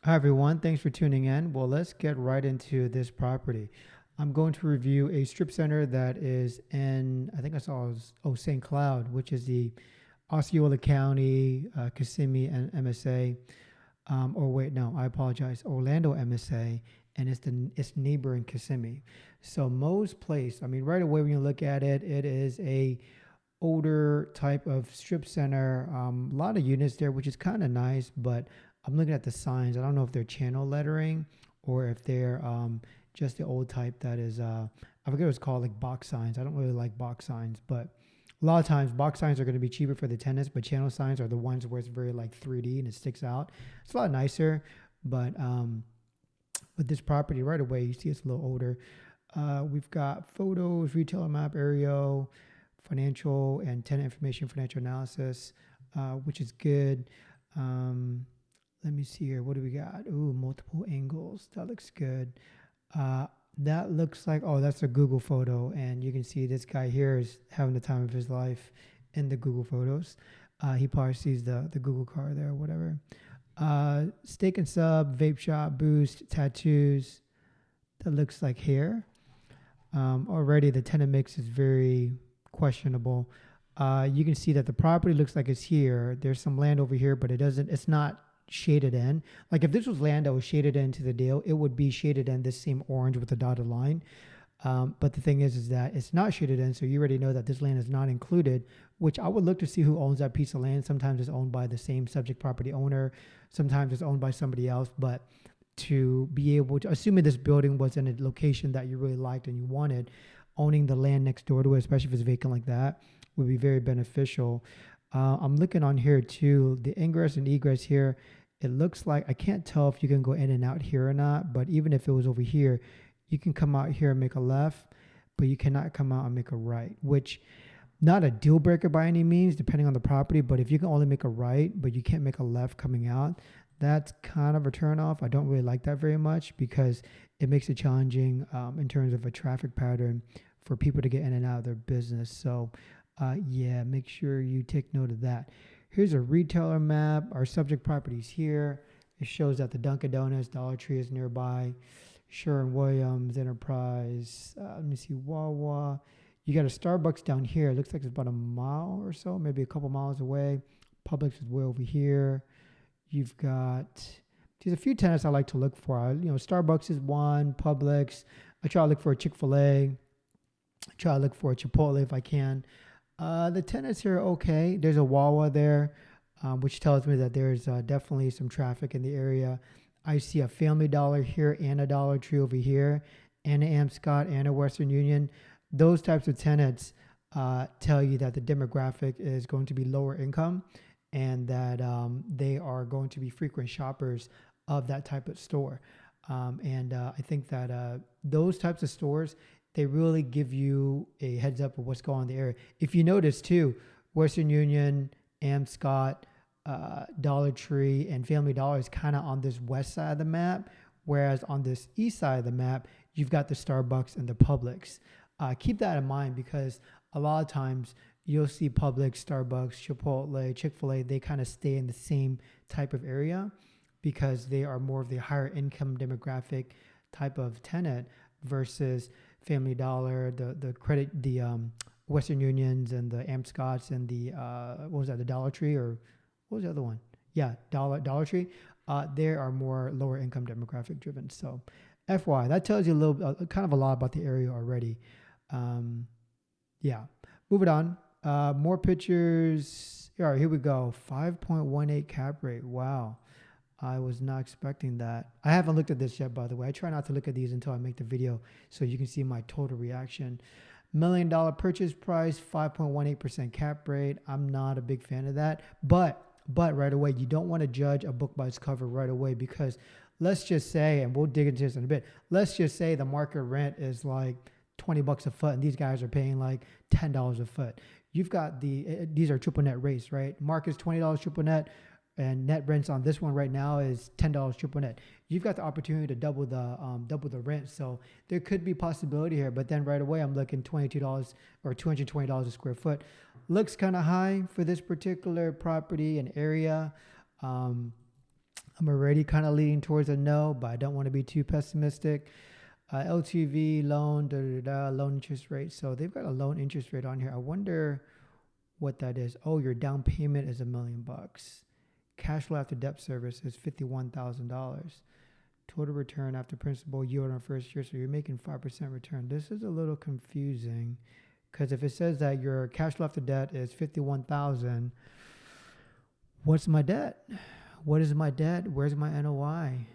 Hi, everyone. Thanks for tuning in. Well, let's get right into this property. I'm going to review a strip center that is in, I think I saw it was, St. Cloud, which is the Osceola County, Kissimmee and MSA. Or wait, no, I apologize, Orlando MSA, and it's neighboring Kissimmee. So Mo's Place, I mean, right away when you look at it, it is a older type of strip center. A lot of units there, which is kind of nice, but I'm looking at the signs. I don't know if they're channel lettering or if they're just the old type that is, I forget what it's called, like box signs. I don't really like box signs, but a lot of times box signs are going to be cheaper for the tenants, but channel signs are the ones where it's very like 3D and it sticks out. It's a lot nicer, but with this property right away, you see it's a little older. We've got photos, retailer map, aerial, financial and tenant information, financial analysis, which is good. Um, Let me see here. What do we got? Ooh, multiple angles. That looks good. Uh, that looks like, oh, that's a Google photo. And you can see this guy here is having the time of his life in the Google photos. He probably sees the Google car there or whatever. Steak and sub, vape shop, boost, tattoos. That looks like hair. Already the tenant mix is very questionable. You can see that the property looks like it's here. There's some land over here, but it's not shaded in. Like if this was land that was shaded into the deal, it would be shaded in this same orange with the dotted line. But the thing is that it's not shaded in, so you already know that this land is not included, which I would look to see who owns that piece of land. Sometimes it's owned by the same subject property owner. Sometimes it's owned by somebody else, but to be able to, assuming this building was in a location that you really liked and you wanted, owning the land next door to it, especially if it's vacant like that, would be very beneficial. I'm looking on here too, the ingress and egress here. It looks like, I can't tell if you can go in and out here or not, but even if it was over here, you can come out here and make a left, but you cannot come out and make a right, which not a deal breaker by any means, depending on the property, but if you can only make a right, but you can't make a left coming out, that's kind of a turnoff. I don't really like that very much because it makes it challenging in terms of a traffic pattern for people to get in and out of their business. So yeah, make sure you take note of that. Here's a retailer map. Our subject property is here. It shows that the Dunkin' Donuts, Dollar Tree is nearby. Sherwin-Williams, Enterprise. Let me see, Wawa. You got a Starbucks down here. It looks like it's about a mile or so, maybe a couple miles away. Publix is way over here. You've got, there's a few tenants I like to look for. Starbucks is one, Publix. I try to look for a Chick-fil-A. I try to look for a Chipotle if I can. The tenants here are okay. There's a Wawa there, which tells me that there's definitely some traffic in the area. I see a Family Dollar here and a Dollar Tree over here, and an Amscot and a Western Union. Those types of tenants tell you that the demographic is going to be lower income and that they are going to be frequent shoppers of that type of store. I think that those types of stores, they really give you a heads up of what's going on in the area. If you notice too, Western Union, Amscot, Dollar Tree, and Family Dollar is kind of on this west side of the map, whereas on this east side of the map, you've got the Starbucks and the Publix. Keep that in mind because a lot of times you'll see Publix, Starbucks, Chipotle, Chick-fil-A, they kind of stay in the same type of area because they are more of the higher income demographic type of tenant versus Family Dollar, the Western Unions and the Amscots and the what was that, the Dollar Tree, or what was the other one? Yeah, Dollar Tree. They are more lower income demographic driven. So, FYI, that tells you a little, kind of a lot about the area already. Yeah, moving on. More pictures. All right, here we go. 5.18 cap rate. Wow. I was not expecting that. I haven't looked at this yet, by the way. I try not to look at these until I make the video so you can see my total reaction. $1 million purchase price, 5.18% cap rate. I'm not a big fan of that. But right away, you don't want to judge a book by its cover right away because let's just say, and we'll dig into this in a bit, let's just say the market rent is like $20 a foot and these guys are paying like $10 a foot. You've got these are triple net rates, right? Market's $20 triple net. And net rents on this one right now is $10 triple net. You've got the opportunity to double the rent, so there could be possibility here. But then right away, I'm looking $22 or $220 a square foot. Looks kind of high for this particular property and area. I'm already kind of leaning towards a no, but I don't want to be too pessimistic. LTV, loan, loan interest rate. So they've got a loan interest rate on here. I wonder what that is. Oh, your down payment is $1,000,000. Cash flow after debt service is $51,000. Total return after principal yield on first year. So you're making 5% return. This is a little confusing because if it says that your cash flow after debt is 51,000, what's my debt? What is my debt? Where's my NOI?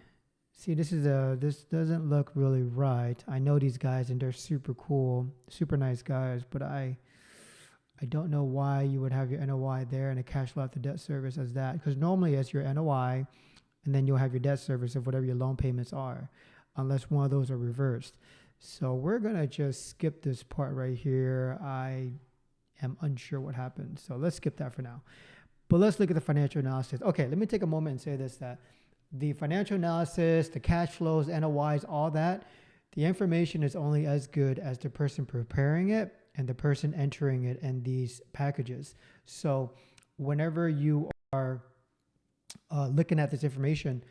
See, this doesn't look really right. I know these guys and they're super cool, super nice guys, but I don't know why you would have your NOI there and a cash flow after debt service as that. Because normally it's your NOI and then you'll have your debt service of whatever your loan payments are, unless one of those are reversed. So we're going to just skip this part right here. I am unsure what happened. So let's skip that for now. But let's look at the financial analysis. Okay, let me take a moment and say this, that the financial analysis, the cash flows, NOIs, all that, the information is only as good as the person preparing it and the person entering it in these packages. So whenever you are looking at this information,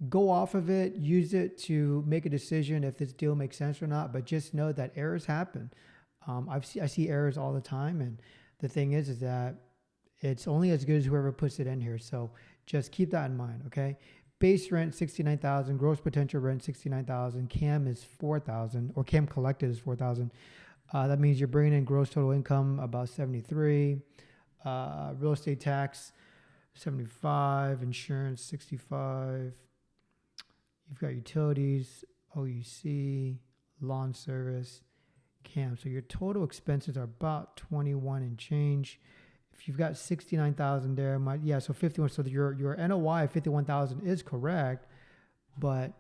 go off of it, use it to make a decision if this deal makes sense or not, but just know that errors happen. I see errors all the time, and the thing is that it's only as good as whoever puts it in here. So just keep that in mind, okay? Base rent, $69,000. Gross potential rent, $69,000. CAM is $4,000, or CAM collected is $4,000. That means you're bringing in gross total income about $73,000. Real estate tax, $75,000. Insurance, $65,000. You've got utilities, OUC, lawn service, CAM. So your total expenses are about $21,000 and change. If you've got $69,000 there, so 51. So your NOI of $51,000 is correct, but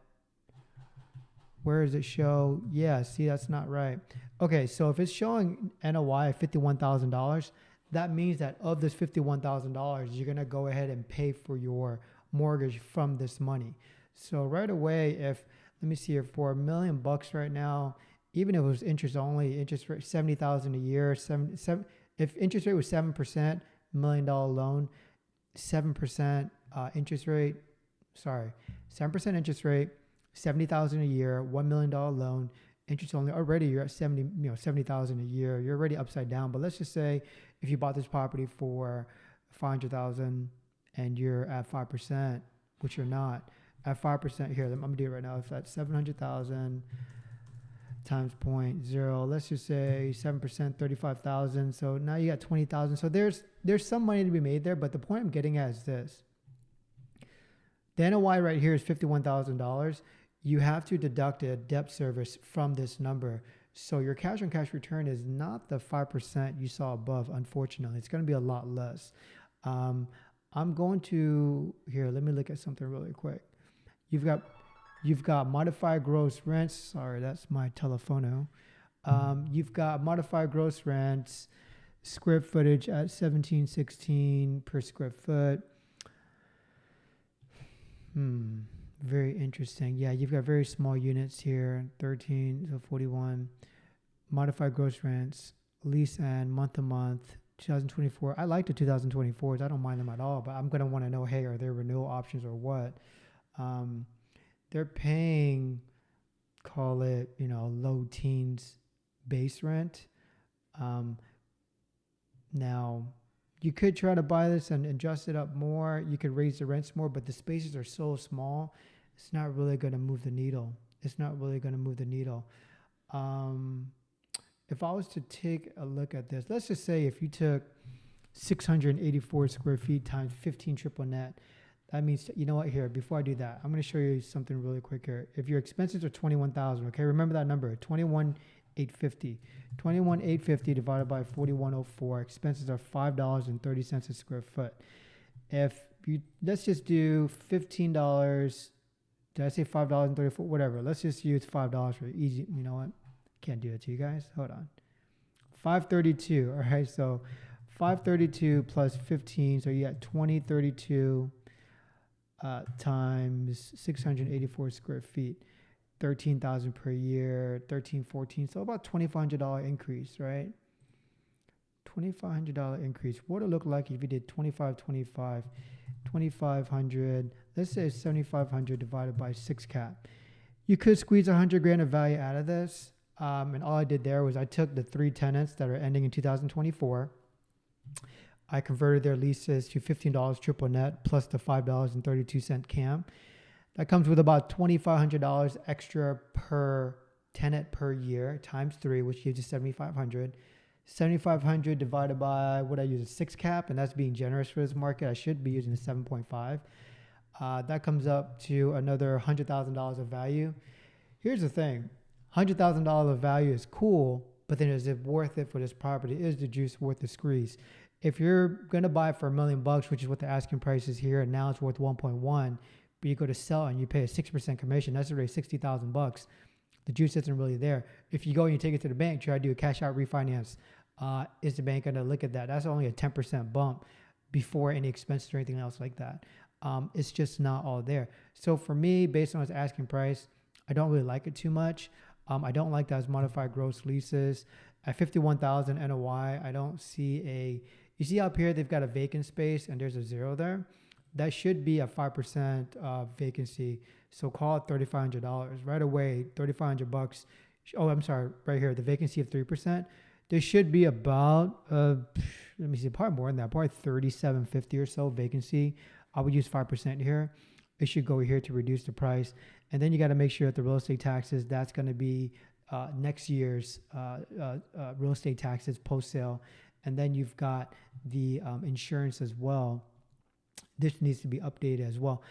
where does it show? Yeah, see, that's not right. Okay, so if it's showing NOI of $51,000, that means that of this $51,000, you're gonna go ahead and pay for your mortgage from this money. So right away, let me see here, for $1,000,000 right now, even if it was interest only, interest rate $70,000 a year, if interest rate was 7%, $1,000,000 loan, 7% interest rate, 7% interest rate, $70,000 a year, $1,000,000 loan, interest only. Already you're at $70,000 a year. You're already upside down. But let's just say if you bought this property for $500,000 and you're at 5%, which you're not at 5% here. I'm gonna do it right now. If that's 700,000 times 0.0, let's just say 7%, 35,000. So now you got 20,000. So there's some money to be made there, but the point I'm getting at is this. The NOI right here is $51,000. You have to deduct a debt service from this number. So your cash on cash return is not the 5% you saw above, unfortunately. It's going to be a lot less. I'm going to, here, let me look at something really quick. You've got modified gross rents. Sorry, that's my telephono. You've got modified gross rents, square footage at 1716 per square foot. Very interesting. Yeah, you've got very small units here, 13, so 41. Modified gross rents, lease and month to month, 2024. I like the 2024s. I don't mind them at all, but I'm going to want to know, hey, are there renewal options or what? They're paying, call it, low teens base rent. Now, you could try to buy this and adjust it up more. You could raise the rents more, but the spaces are so small, it's not really going to move the needle. If I was to take a look at this, let's just say if you took 684 square feet times 15 triple net, that means, you know what, here, before I do that, I'm going to show you something really quick here. If your expenses are $21,000, okay, remember that number, $21,850. $21,850 divided by 4104, expenses are $5.30 a square foot. Let's just do $15, did I say $5.34? Whatever, let's just use $5 for easy, you know what, can't do it to you guys, hold on. $5.32, all right, so $5.32 plus 15, so you got $20.32 times 684 square feet, 13,000 per year, 1314, so about $2,500 increase, right? $2,500 increase. What would it look like if you did 25, 25, 2,500? let's say 7,500 divided by 6 cap. You could squeeze 100 grand of value out of this. And all I did there was I took the 3 tenants that are ending in 2024. I converted their leases to $15 triple net plus the $5.32 CAM. That comes with about $2,500 extra per tenant per year times 3, which gives you 7,500. 7,500 divided by what I use a 6 cap, and that's being generous for this market. I should be using a 7.5. That comes up to another $100,000 of value. Here's the thing. $100,000 of value is cool, but then is it worth it for this property? Is the juice worth the squeeze? If you're going to buy it for $1 million, which is what the asking price is here, and now it's worth 1.1, but you go to sell and you pay a 6% commission, that's already $60,000. The juice isn't really there. If you go and you take it to the bank, try to do a cash out refinance, is the bank going to look at that? That's only a 10% bump before any expenses or anything else like that. It's just not all there. So for me, based on its asking price, I don't really like it too much. I don't like that as modified gross leases. At 51,000 NOI, I don't see you see up here, they've got a vacant space and there's a 0 there. That should be a 5% vacancy. So call it $3,500 right away, $3,500. Oh, I'm sorry, right here, the vacancy of 3%. There should be about, let me see, probably more than that, probably 3,750 or so vacancy. I would use 5% here. It should go here to reduce the price. And then you got to make sure that the real estate taxes, that's going to be next year's real estate taxes post-sale. And then you've got the insurance as well. This needs to be updated as well.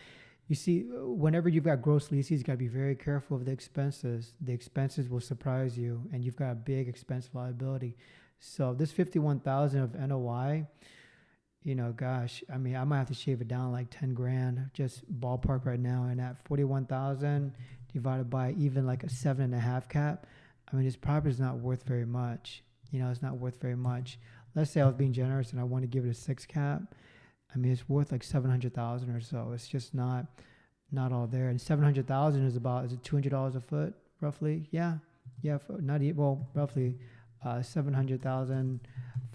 You see, whenever you've got gross leases, you got to be very careful of the expenses. The expenses will surprise you, and you've got a big expense liability. So this 51,000 of NOI, gosh, I mean, I might have to shave it down like 10 grand, just ballpark right now. And at 41,000 divided by even like a 7.5 cap, I mean, this property is not worth very much. It's not worth very much. Let's say I was being generous and I want to give it a 6 cap. I mean, it's worth like 700,000 or so. It's just not all there. And 700,000 is it $200 a foot roughly? Yeah, roughly 700,000,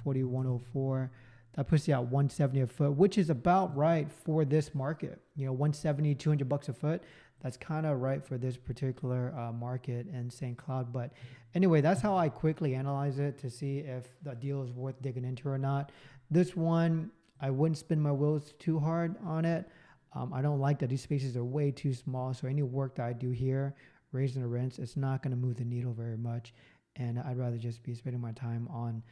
4,104. That puts you at 170 a foot, which is about right for this market. 170, $200 a foot. That's kind of right for this particular market in St. Cloud. But anyway, that's how I quickly analyze it to see if the deal is worth digging into or not. This one, I wouldn't spin my wheels too hard on it. I don't like that these spaces are way too small. So any work that I do here, raising the rents, it's not going to move the needle very much. And I'd rather just be spending my time on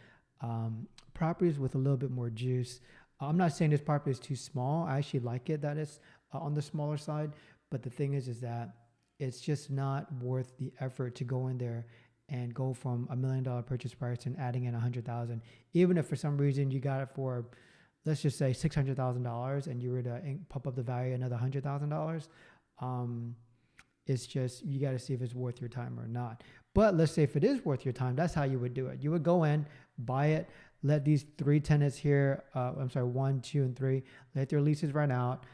properties with a little bit more juice. I'm not saying this property is too small. I actually like it that it's on the smaller side. But the thing is that it's just not worth the effort to go in there and go from $1 million purchase price and adding in 100,000. Even if for some reason you got it for, let's just say $600,000 and you were to pump up the value another $100,000, it's just, you got to see if it's worth your time or not. But let's say if it is worth your time, that's how you would do it. You would go in, buy it, let these 3 tenants here, 1, 2, and 3, let their leases run out,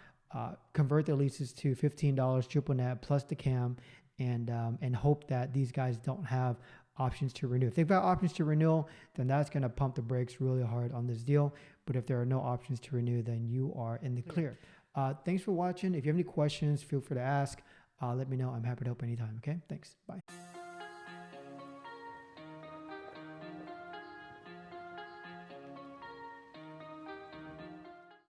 convert their leases to $15 triple net plus the CAM, and hope that these guys don't have options to renew. If they've got options to renew, then that's going to pump the brakes really hard on this deal. But if there are no options to renew, then you are in the clear. Thanks for watching. If you have any questions, feel free to ask. Let me know. I'm happy to help anytime. Okay, thanks. Bye.